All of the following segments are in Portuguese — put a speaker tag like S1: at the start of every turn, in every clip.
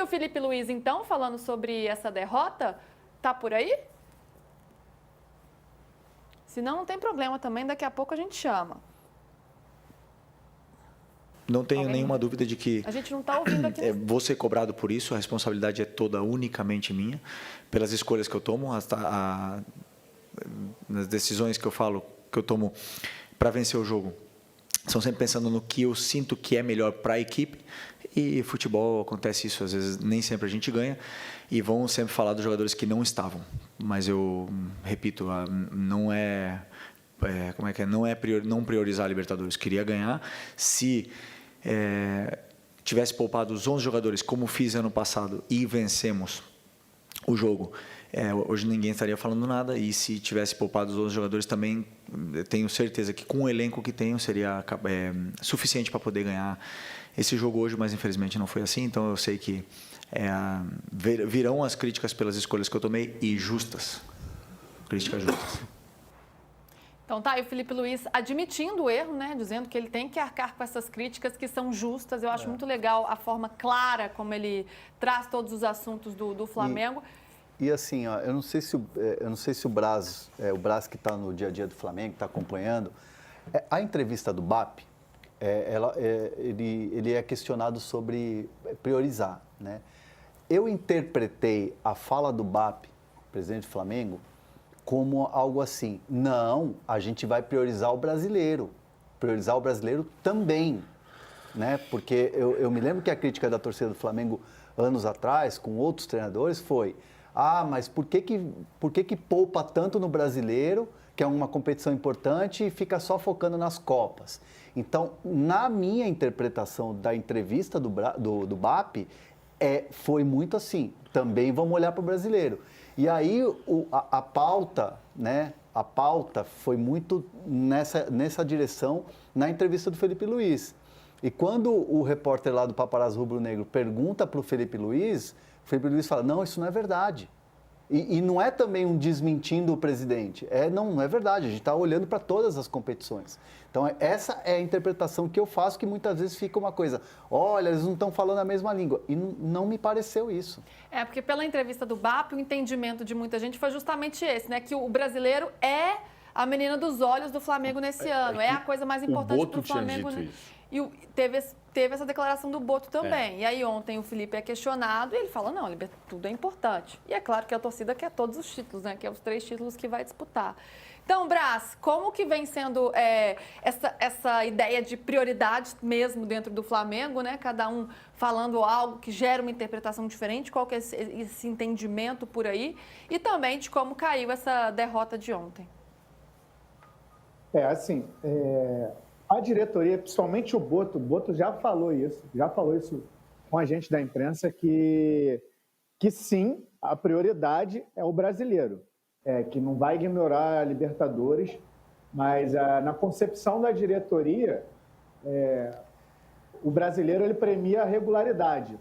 S1: o Felipe Luiz, então, falando sobre essa derrota? Tá por aí? Se não, não tem problema também, daqui a pouco a gente chama.
S2: Não tenho nenhuma dúvida de que
S1: a gente não está ouvindo aqui.
S2: Vou ser cobrado por isso, a responsabilidade é toda unicamente minha, pelas escolhas que eu tomo, nas decisões que eu tomo para vencer o jogo. São sempre pensando no que eu sinto que é melhor para a equipe, e futebol acontece isso, às vezes nem sempre a gente ganha, e vão sempre falar dos jogadores que não estavam, mas eu repito, não é não priorizar a Libertadores, queria ganhar. Se tivesse poupado os 11 jogadores, como fiz ano passado, e vencemos o jogo, hoje ninguém estaria falando nada, e se tivesse poupado os 11 jogadores também, tenho certeza que com o elenco que tenho seria suficiente para poder ganhar esse jogo hoje, mas infelizmente não foi assim, então eu sei que virão as críticas pelas escolhas que eu tomei, e justas, críticas justas.
S1: Então tá aí o Felipe Luiz admitindo o erro, né? Dizendo que ele tem que arcar com essas críticas que são justas. Eu acho muito legal a forma clara como ele traz todos os assuntos do Flamengo.
S3: E assim, ó, eu não sei se o Braz que está no dia a dia do Flamengo, está acompanhando, a entrevista do BAP, ele é questionado sobre priorizar, né? Eu interpretei a fala do BAP, presidente do Flamengo, como algo assim: não, a gente vai priorizar o brasileiro também, né? Porque eu me lembro que a crítica da torcida do Flamengo anos atrás, com outros treinadores, foi: mas por que poupa tanto no brasileiro, que é uma competição importante, e fica só focando nas Copas? Então, na minha interpretação da entrevista do BAP, foi muito assim: também vamos olhar para o brasileiro. E aí a pauta, né? A pauta foi muito nessa direção na entrevista do Felipe Luiz. E quando o repórter lá do Paparazzo Rubro Negro pergunta para o Felipe Luiz fala: não, isso não é verdade. E não é também um desmentindo o presidente. Não é verdade, a gente está olhando para todas as competições. Então, essa é a interpretação que eu faço, que muitas vezes fica uma coisa: olha, eles não estão falando a mesma língua. E não me pareceu isso.
S1: Porque pela entrevista do BAP, o entendimento de muita gente foi justamente esse, né? Que o brasileiro é a menina dos olhos do Flamengo nesse ano. É a coisa mais importante para o Flamengo.
S4: Tinha dito isso.
S1: E teve essa declaração do Boto também. E aí ontem o Felipe é questionado e ele fala: não, tudo é importante. E é claro que a torcida quer todos os títulos, né? Que é os 3 títulos que vai disputar. Então, Braz, como que vem sendo essa ideia de prioridade mesmo dentro do Flamengo, né? Cada um falando algo que gera uma interpretação diferente, qual que é esse entendimento por aí? E também de como caiu essa derrota de ontem.
S5: A diretoria, principalmente o Boto já falou isso com a gente da imprensa, que sim, a prioridade é o brasileiro, que não vai ignorar a Libertadores, mas na concepção da diretoria, o brasileiro ele premia a regularidade.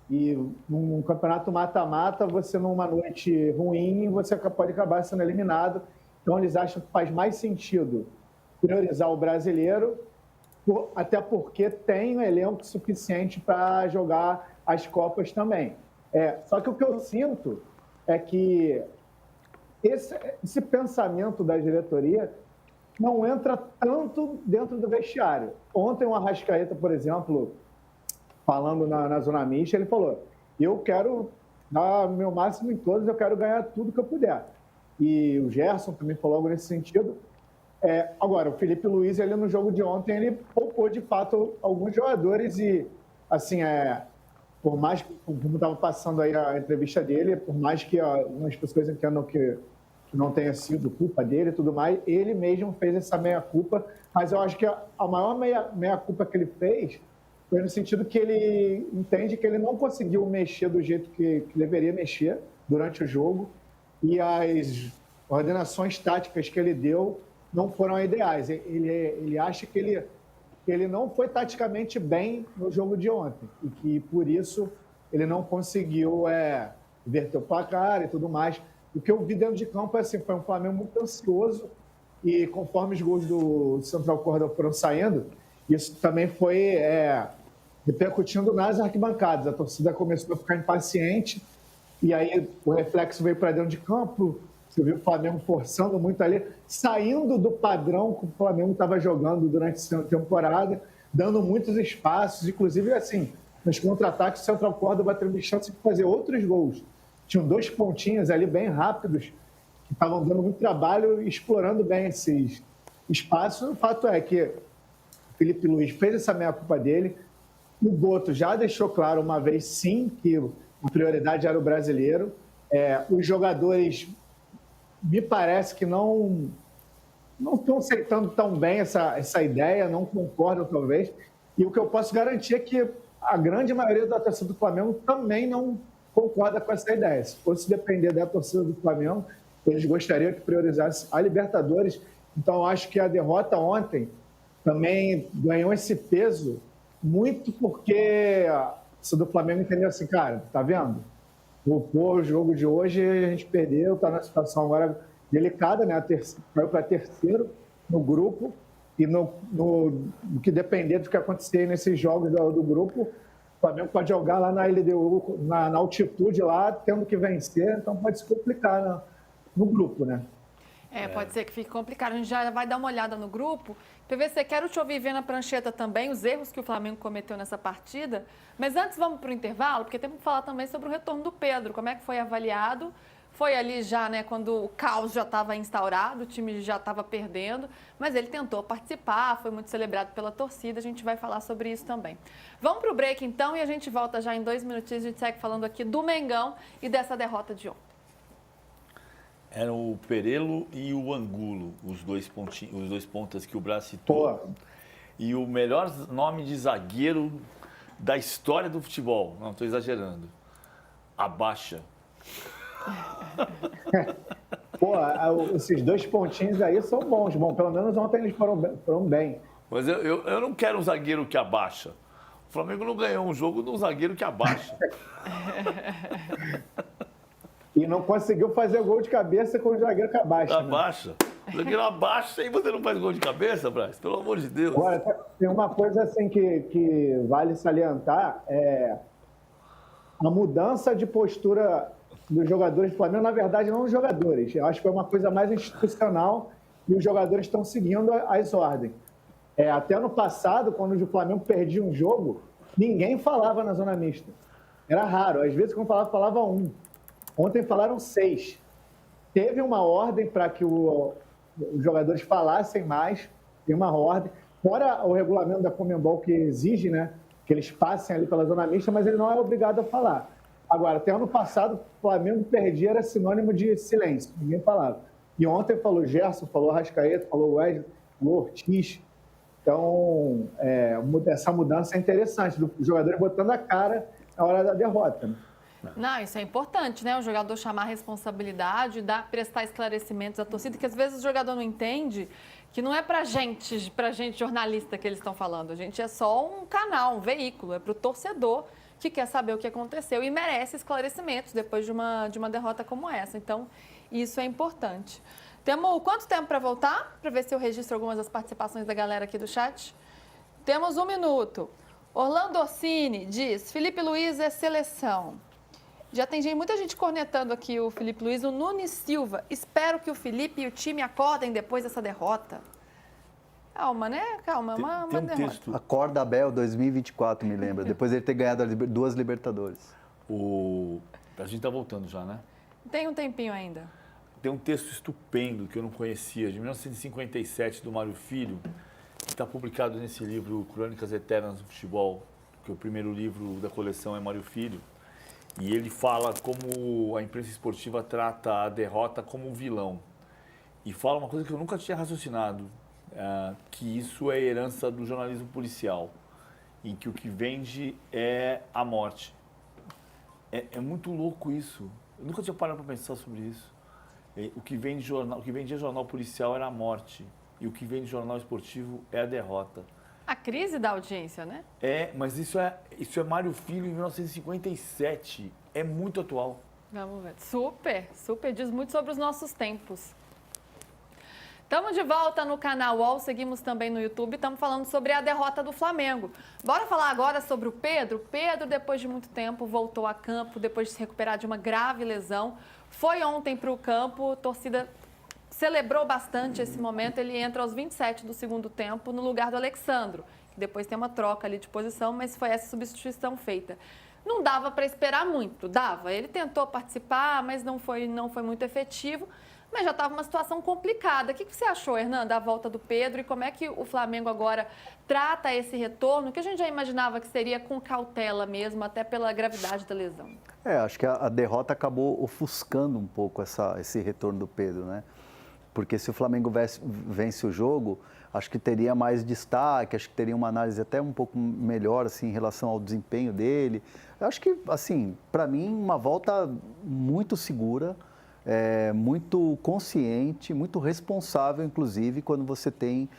S5: E num campeonato mata-mata, você numa noite ruim, você pode acabar sendo eliminado. Então eles acham que faz mais sentido priorizar o brasileiro, até porque tem um elenco suficiente para jogar as Copas também. Só que o que eu sinto é que esse pensamento da diretoria não entra tanto dentro do vestiário. Ontem o Arrascaeta, por exemplo, falando na zona mista, ele falou: eu quero dar o meu máximo em todos, eu quero ganhar tudo que eu puder. E o Gerson também falou algo nesse sentido. Agora, o Felipe Luiz, ele no jogo de ontem, ele poupou de fato alguns jogadores e, assim, por mais que, como estava passando aí a entrevista dele, por mais que algumas pessoas entendam que não tenha sido culpa dele e tudo mais, ele mesmo fez essa meia-culpa, mas eu acho que a maior meia-culpa que ele fez foi no sentido que ele entende que ele não conseguiu mexer do jeito que deveria mexer durante o jogo, e as ordenações táticas que ele deu não foram ideais. Ele acha que ele não foi taticamente bem no jogo de ontem e que, por isso, ele não conseguiu inverter o placar e tudo mais. O que eu vi dentro de campo foi um Flamengo muito ansioso e, conforme os gols do Central Córdoba foram saindo, isso também foi repercutindo nas arquibancadas. A torcida começou a ficar impaciente e aí o reflexo veio para dentro de campo. Você viu o Flamengo forçando muito ali, saindo do padrão que o Flamengo estava jogando durante a temporada, dando muitos espaços, inclusive assim, nos contra-ataques o Central Córdoba teve chance de fazer outros gols. Tinham 2 pontinhos ali bem rápidos, que estavam dando muito trabalho e explorando bem esses espaços. O fato é que o Felipe Luiz fez essa meia-culpa dele. O Boto já deixou claro uma vez, sim, que a prioridade era o brasileiro. Os jogadores, me parece que não estão aceitando tão bem essa ideia, não concordam, talvez. E o que eu posso garantir é que a grande maioria da torcida do Flamengo também não concorda com essa ideia. Se fosse depender da torcida do Flamengo, eles gostariam que priorizasse a Libertadores. Então, eu acho que a derrota ontem também ganhou esse peso muito porque a torcida do Flamengo entendeu assim, cara, tá vendo? O jogo de hoje a gente perdeu, está na situação agora delicada, né? Caiu para terceiro no grupo e no que depender do que acontecer nesses jogos do grupo, o Flamengo pode jogar lá na LDU, na altitude lá, tendo que vencer, então pode se complicar no grupo, né?
S1: Pode ser que fique complicado. A gente já vai dar uma olhada no grupo. PVC, quero te ouvir ver na prancheta também os erros que o Flamengo cometeu nessa partida. Mas antes vamos para o intervalo, porque temos que falar também sobre o retorno do Pedro. Como é que foi avaliado? Foi ali já, né, quando o caos já estava instaurado, o time já estava perdendo, mas ele tentou participar, foi muito celebrado pela torcida, a gente vai falar sobre isso também. Vamos para o break então e a gente volta já em 2 minutinhos, a gente segue falando aqui do Mengão e dessa derrota de ontem.
S4: Eram o Perelo e o Angulo, os dois pontas que o Braz citou.
S5: Pô.
S4: E o melhor nome de zagueiro da história do futebol, não estou exagerando, Abaixa.
S5: Pô, esses 2 pontinhos aí são bons. Bom, pelo menos ontem eles foram bem.
S4: Mas eu não quero um zagueiro que abaixa. O Flamengo não ganhou um jogo de um zagueiro que abaixa.
S5: E não conseguiu fazer gol de cabeça com o zagueiro que abaixa.
S4: Abaixa. O zagueiro abaixa e você não faz gol de cabeça, Braz? Pelo amor de Deus.
S5: Agora, tem uma coisa assim que vale salientar, a mudança de postura dos jogadores do Flamengo, na verdade, não dos jogadores. Eu acho que foi uma coisa mais institucional e os jogadores estão seguindo as ordens. Até no passado, quando o Flamengo perdia um jogo, ninguém falava na zona mista. Era raro. Às vezes, quando falava 1. Ontem falaram 6. Teve uma ordem para que os jogadores falassem mais, tem uma ordem. Fora o regulamento da Conmebol que exige, né, que eles passem ali pela zona mista, mas ele não é obrigado a falar. Agora, até ano passado, o Flamengo perdia era sinônimo de silêncio, ninguém falava. E ontem falou Gerson, falou Arrascaeta, falou Wesley, falou Ortiz. Então, essa mudança é interessante, dos jogadores botando a cara na hora da derrota, né?
S1: Não, isso é importante, né? O jogador chamar a responsabilidade, prestar esclarecimentos à torcida, que às vezes o jogador não entende que não é pra gente jornalista que eles estão falando. A gente é só um canal, um veículo, é pro torcedor que quer saber o que aconteceu e merece esclarecimentos depois de uma derrota como essa. Então, isso é importante. Temos quanto tempo para voltar? Para ver se eu registro algumas das participações da galera aqui do chat. Temos 1 minuto. Orlando Orsini diz, Felipe Luiz é seleção. Já tem muita gente cornetando aqui o Felipe Luiz. O Nunes Silva, espero que o Felipe e o time acordem depois dessa derrota. Calma, né? Calma, uma derrota.
S3: Texto. Acorda Abel 2024, me lembra. Depois de ele ter ganhado 2 Libertadores.
S4: A gente está voltando já, né?
S1: Tem um tempinho ainda.
S4: Tem um texto estupendo que eu não conhecia, de 1957, do Mário Filho, que está publicado nesse livro Crônicas Eternas do Futebol, que o primeiro livro da coleção é Mário Filho. E ele fala como a imprensa esportiva trata a derrota como um vilão. E fala uma coisa que eu nunca tinha raciocinado, que isso é herança do jornalismo policial, em que o que vende é a morte. É muito louco isso. Eu nunca tinha parado para pensar sobre isso. O que vendia jornal policial era a morte. E o que vende jornal esportivo é a derrota.
S1: A crise da audiência, né?
S4: Mas isso é Mário Filho em 1957. É muito atual.
S1: Vamos ver. Super, super. Diz muito sobre os nossos tempos. Estamos de volta no canal UOL, seguimos também no YouTube, estamos falando sobre a derrota do Flamengo. Bora falar agora sobre o Pedro? Pedro, depois de muito tempo, voltou a campo, depois de se recuperar de uma grave lesão. Foi ontem para o campo, a torcida celebrou bastante esse momento. Ele entra aos 27 do segundo tempo no lugar do Alexandro, que depois tem uma troca ali de posição, mas foi essa substituição feita. Não dava para esperar muito, dava. Ele tentou participar, mas não foi muito efetivo. Mas já estava uma situação complicada. O que você achou, Hernan, da volta do Pedro e como é que o Flamengo agora trata esse retorno, que a gente já imaginava que seria com cautela mesmo, até pela gravidade da lesão?
S3: Acho que a derrota acabou ofuscando um pouco esse retorno do Pedro, né? Porque se o Flamengo vence o jogo, acho que teria mais destaque, acho que teria uma análise até um pouco melhor assim, em relação ao desempenho dele. Eu acho que, assim, para mim, uma volta muito segura, muito consciente, muito responsável, inclusive, quando você tem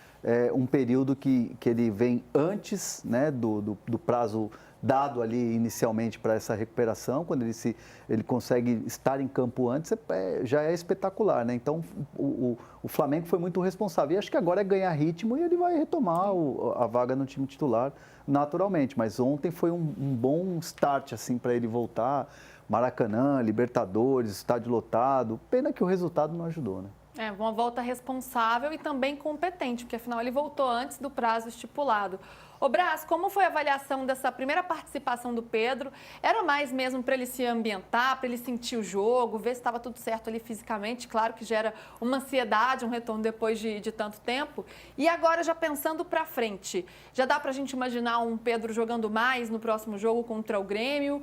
S3: um período que ele vem antes, né, do prazo dado ali inicialmente para essa recuperação, quando ele consegue estar em campo antes, já é espetacular, né? Então, o Flamengo foi muito responsável. E acho que agora é ganhar ritmo e ele vai retomar a vaga no time titular naturalmente. Mas ontem foi um bom start, assim, para ele voltar. Maracanã, Libertadores, estádio lotado. Pena que o resultado não ajudou, né?
S1: Uma volta responsável e também competente, porque afinal ele voltou antes do prazo estipulado. Ô Brás, como foi a avaliação dessa primeira participação do Pedro? Era mais mesmo para ele se ambientar, para ele sentir o jogo, ver se estava tudo certo ali fisicamente? Claro que gera uma ansiedade, um retorno depois de tanto tempo. E agora, já pensando para frente, já dá para a gente imaginar um Pedro jogando mais no próximo jogo contra o Grêmio?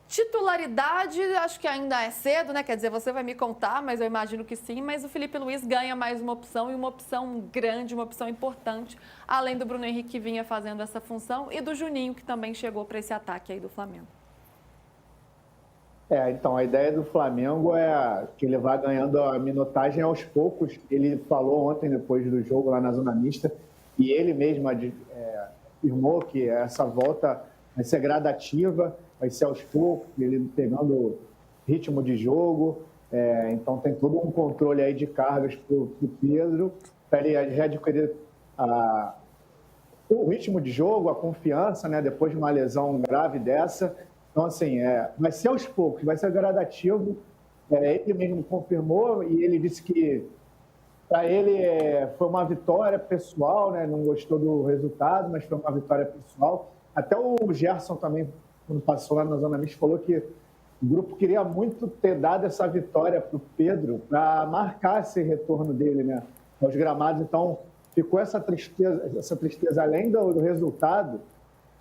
S1: Titularidade, acho que ainda é cedo, né? Quer dizer, você vai me contar, mas eu imagino que sim. Mas o Felipe Luiz ganha mais uma opção e uma opção grande, uma opção importante, além do Bruno Henrique que vinha fazendo essa função e do Juninho, que também chegou para esse ataque aí do Flamengo.
S5: Então, a ideia do Flamengo é que ele vai ganhando a minutagem aos poucos. Ele falou ontem, depois do jogo lá na Zona Mista, e ele mesmo afirmou que essa volta vai ser gradativa, vai ser aos poucos, ele pegando ritmo de jogo. Então, tem todo um controle aí de cargas para o Pedro, para ele já adquirir o ritmo de jogo, a confiança, né, depois de uma lesão grave dessa. Então, assim, vai ser aos poucos, vai ser gradativo. Ele mesmo confirmou e ele disse que, para ele, foi uma vitória pessoal, né? Não gostou do resultado, mas foi uma vitória pessoal. Até o Gerson também, quando passou lá na Zona Mista, falou que o grupo queria muito ter dado essa vitória para o Pedro, para marcar esse retorno dele, né, aos gramados. Então, ficou essa tristeza além do resultado,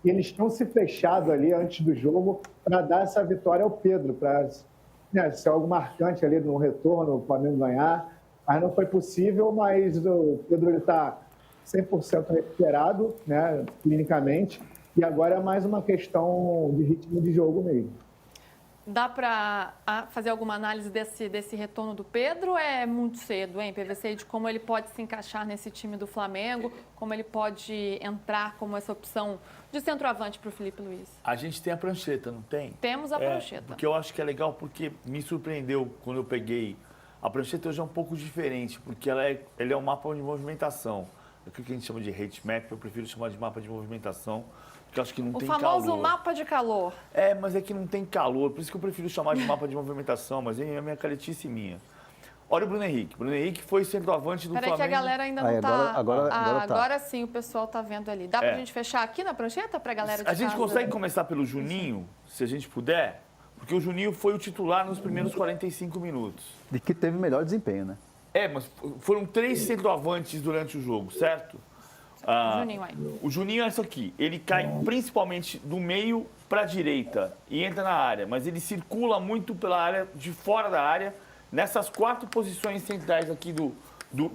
S5: e eles tinham se fechado ali antes do jogo para dar essa vitória ao Pedro, para ser algo marcante ali no retorno, o Flamengo ganhar. Mas não foi possível, mas o Pedro está 100% recuperado, né, clinicamente, e agora é mais uma questão de ritmo de jogo mesmo.
S1: Dá para fazer alguma análise desse retorno do Pedro ou é muito cedo, hein, PVC, de como ele pode se encaixar nesse time do Flamengo, como ele pode entrar como essa opção de centroavante para o Felipe Luiz?
S4: A gente tem a prancheta, não tem?
S1: Temos a prancheta.
S4: Porque eu acho que é legal, porque me surpreendeu quando eu peguei. A prancheta hoje é um pouco diferente, porque ele é um mapa de movimentação. O que a gente chama de heat map, eu prefiro chamar de mapa de movimentação, porque eu acho que não tem calor.
S1: O famoso mapa de calor.
S4: Mas é que não tem calor, por isso que eu prefiro chamar de mapa de movimentação, mas é a minha caretice minha. Olha o Bruno Henrique. Bruno Henrique foi centroavante do Flamengo.
S1: Peraí que a galera ainda não está...
S3: Agora tá.
S1: Agora sim o pessoal está vendo ali. Dá para a gente fechar aqui na prancheta para a galera de casa?
S4: A gente consegue começar pelo Juninho, se a gente puder? Porque o Juninho foi o titular nos primeiros 45 minutos.
S3: E que teve melhor desempenho, né?
S4: Mas foram 3 centroavantes durante o jogo, certo?
S1: Juninho aí.
S4: O Juninho é isso aqui. Ele cai principalmente do meio para a direita e entra na área, mas ele circula muito pela área, de fora da área. Nessas 4 posições centrais aqui do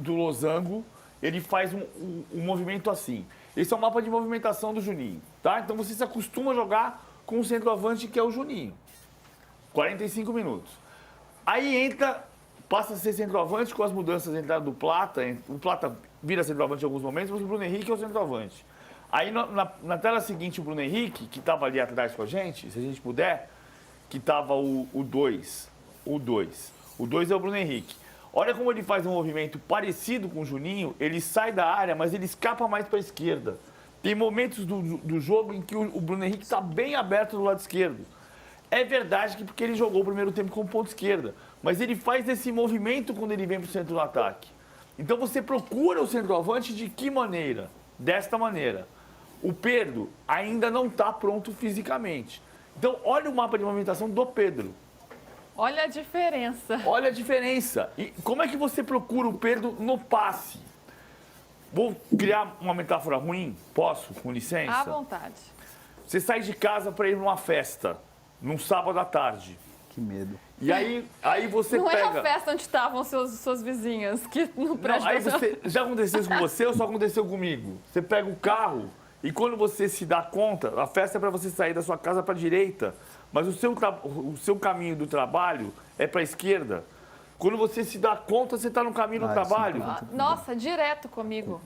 S4: losango, ele faz um movimento assim. Esse é o mapa de movimentação do Juninho, tá? Então você se acostuma a jogar com o centroavante que é o Juninho. 45 minutos. Aí passa a ser centroavante com as mudanças de entrada do Plata. O Plata vira centroavante em alguns momentos, mas o Bruno Henrique é o centroavante. Aí na tela seguinte, o Bruno Henrique, que estava ali atrás com a gente, se a gente puder, que estava o 2. O 2 é o Bruno Henrique. Olha como ele faz um movimento parecido com o Juninho, ele sai da área, mas ele escapa mais para a esquerda. Tem momentos do jogo em que o Bruno Henrique está bem aberto do lado esquerdo. É verdade que porque ele jogou o primeiro tempo como ponta esquerda, mas ele faz esse movimento quando ele vem para o centro do ataque. Então você procura o centroavante de que maneira? Desta maneira. O Pedro ainda não está pronto fisicamente. Então olha o mapa de movimentação do Pedro.
S1: Olha a diferença.
S4: Olha a diferença. E como é que você procura o Pedro no passe? Vou criar uma metáfora ruim? Posso, com licença?
S1: À vontade.
S4: Você sai de casa para ir numa festa, num sábado à tarde.
S3: Que medo.
S4: E aí você
S1: Não
S4: pega...
S1: é a festa onde estavam suas vizinhas, que no prédio...
S4: Não, aí já aconteceu isso com você ou só aconteceu comigo? Você pega o carro e quando você se dá conta, a festa é para você sair da sua casa para a direita, mas o seu caminho do trabalho é para a esquerda. Quando você se dá conta, você está no caminho do trabalho.
S1: Nossa, direto comigo.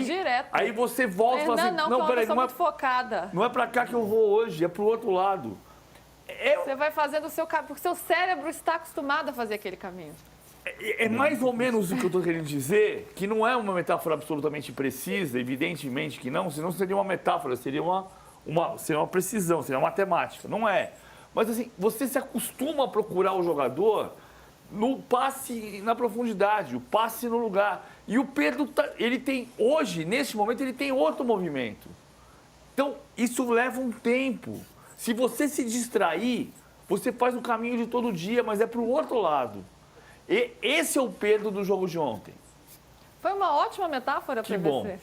S1: Direto.
S4: Aí você volta e fala assim,
S1: não, peraí, eu sou muito focada.
S4: Não é para cá que eu vou hoje, é para o outro lado.
S1: Você vai fazendo o seu caminho, porque o seu cérebro está acostumado a fazer aquele caminho.
S4: É mais ou menos o que eu estou querendo dizer, que não é uma metáfora absolutamente precisa, evidentemente que não, senão seria uma metáfora, seria uma precisão, seria uma matemática. Não é. Mas assim, você se acostuma a procurar o jogador no passe na profundidade, o passe no lugar. E o Pedro, ele tem, hoje, neste momento, ele tem outro movimento. Então, isso leva um tempo. Se você se distrair, você faz o caminho de todo dia, mas é para o outro lado. E esse é o Pedro do jogo de ontem.
S1: Foi uma ótima metáfora para você.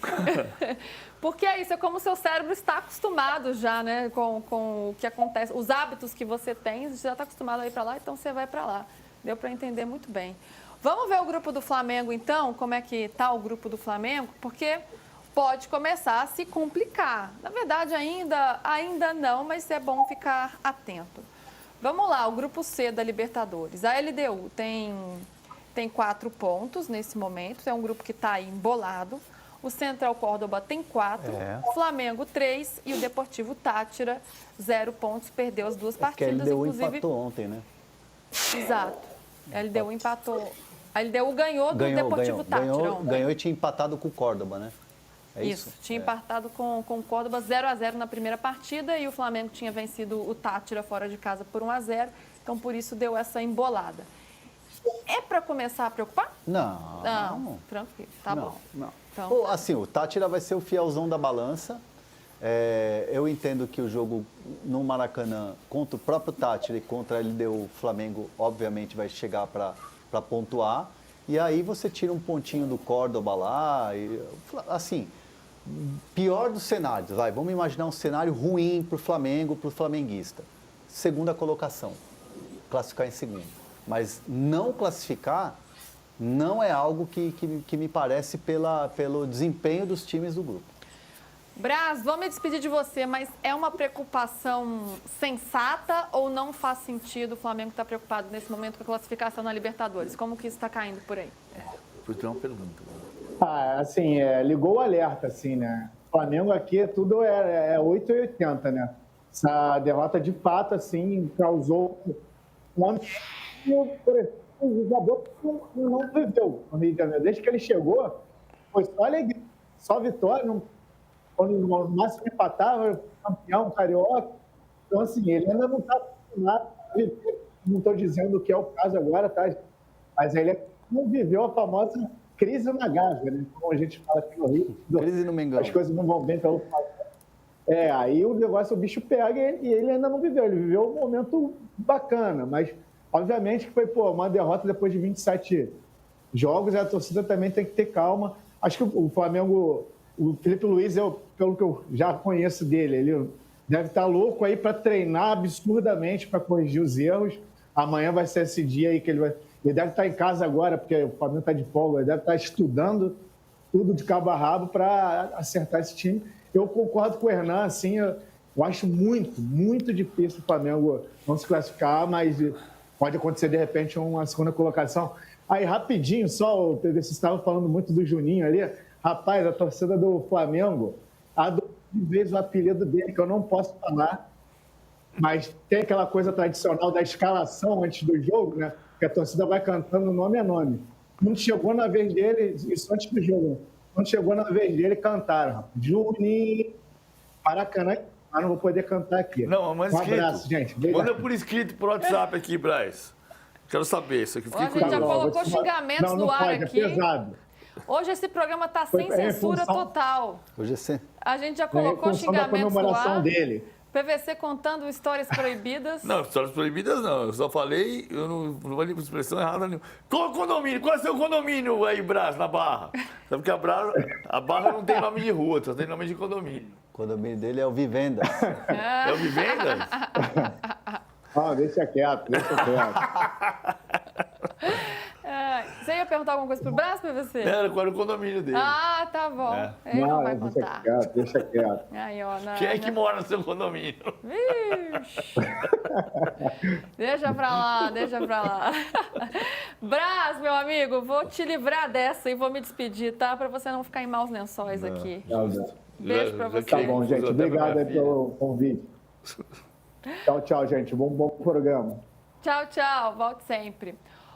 S1: Porque é isso, é como o seu cérebro está acostumado já, né, com o que acontece, os hábitos que você tem, você já está acostumado a ir para lá, então você vai para lá. Deu para entender muito bem. Vamos ver o grupo do Flamengo, então, como é que está o grupo do Flamengo, porque pode começar a se complicar. Na verdade, ainda não, mas é bom ficar atento. Vamos lá, o grupo C da Libertadores. A LDU tem 4 pontos nesse momento, é um grupo que está aí embolado. O Central Córdoba tem 4, o Flamengo 3 e o Deportivo Táchira 0 pontos, perdeu as 2 partidas.
S3: Porque a LDU
S1: inclusive
S3: empatou ontem, né?
S1: Exato. A LDU empatou. A LDU ganhou do Deportivo Táchira ontem.
S3: Ganhou e tinha empatado com o Córdoba, né? É isso?
S1: Tinha empatado com o Córdoba 0-0 na primeira partida e o Flamengo tinha vencido o Táchira fora de casa por 1-0. Então, por isso, deu essa embolada. É para começar a preocupar?
S3: Não.
S1: Tranquilo. Tá bom.
S3: Não.
S1: Então,
S3: assim, o Táchira vai ser o fielzão da balança. Eu entendo que o jogo no Maracanã contra o próprio Táchira e contra a LDU, o Flamengo, obviamente, vai chegar para pontuar. E aí você tira um pontinho do Córdoba lá. Assim, pior dos cenários. Vamos imaginar um cenário ruim para o Flamengo, para o flamenguista. Segunda colocação. Classificar em segundo. Mas não classificar não é algo que me parece pelo desempenho dos times do grupo.
S1: Braz, vou me despedir de você, mas é uma preocupação sensata ou não faz sentido o Flamengo estar preocupado nesse momento com a classificação na Libertadores? Como que isso está caindo por aí?
S4: Vou ter uma pergunta.
S5: Assim, ligou o alerta, assim, né? O Flamengo aqui tudo é 8,80, né? Essa derrota de fato, assim, causou um ambiente que o jogador não viveu no Rio de Janeiro. Desde que ele chegou, foi só alegria, só vitória, quando no máximo empatava, campeão, carioca. Então, assim, ele ainda não está acostumado a viver. Não estou dizendo que é o caso agora, tá? Mas ele não viveu a famosa crise na Gávea, né? Como a gente fala aqui no Rio.
S3: Crise no Mengão.
S5: As coisas não vão bem pelo aí o negócio, o bicho pega e ele ainda não viveu. Ele viveu um momento bacana, mas obviamente que foi uma derrota depois de 27 jogos e a torcida também tem que ter calma. Acho que o Flamengo, o Felipe Luiz, pelo que eu já conheço dele, ele deve estar louco aí para treinar absurdamente para corrigir os erros. Amanhã vai ser esse dia aí que ele deve estar em casa agora, porque o Flamengo está de folga, ele deve estar estudando tudo de cabo a rabo para acertar esse time. Eu concordo com o Hernan, assim, eu acho muito, muito difícil o Flamengo não se classificar, mas pode acontecer, de repente, uma segunda colocação. Aí, rapidinho, só, você estava falando muito do Juninho ali. Rapaz, a torcida do Flamengo adotou de vez o apelido dele, que eu não posso falar, mas tem aquela coisa tradicional da escalação antes do jogo, né? Que a torcida vai cantando nome a nome. Quando chegou na vez dele, isso antes do jogo, quando chegou na vez dele, cantaram. Juninho, Maracanã, mas não vou poder cantar aqui.
S4: Não, mas
S5: um
S4: escrito.
S5: abraço, gente. Obrigado.
S4: Manda por escrito pro WhatsApp aqui, Braz. Quero saber isso aqui.
S1: Ó,
S4: Fiquei
S1: a gente já
S4: curioso.
S1: colocou
S5: Vou te-
S1: xingamentos
S5: não,
S1: no
S5: não
S1: ar
S5: pode,
S1: aqui.
S5: É pesado.
S1: Hoje esse programa tá
S5: Foi-
S1: sem
S5: é
S1: censura
S5: função-
S1: total.
S3: Hoje é sempre.
S1: A gente já
S5: É em
S1: colocou
S5: função da
S1: xingamentos no
S5: comemoração
S1: ar.
S5: dele.
S1: PVC contando histórias proibidas.
S4: Não, histórias proibidas não. Eu só falei, eu não falei com expressão errada nenhuma. Qual condomínio? Qual é o seu condomínio aí, Brás, na Barra? Sabe que a Barra não tem nome de rua, só tem nome de condomínio.
S3: O condomínio dele é o Vivendas.
S4: É o Vivendas?
S5: Ah, deixa quieto, deixa quieto.
S1: Ah, você ia perguntar alguma coisa pro Brás, PVC?
S4: Era, qual era o condomínio dele?
S1: Ah, tá bom. Ele não vai
S5: deixa
S1: contar.
S5: quieto, deixa quieto.
S1: Aí, ó,
S4: Quem é que mora no seu condomínio?
S1: Vixe. Deixa pra lá, deixa pra lá. Brás, meu amigo, vou te livrar dessa e vou me despedir, tá? Pra você não ficar em maus lençóis aqui.
S5: Tá bom.
S1: Beijo pra você.
S5: Tá bom, gente.
S4: Até pra
S5: Obrigado
S4: minha
S5: aí
S4: filha.
S5: pelo convite. Tchau, tchau, gente. Bom programa.
S1: Tchau, tchau. Volte sempre.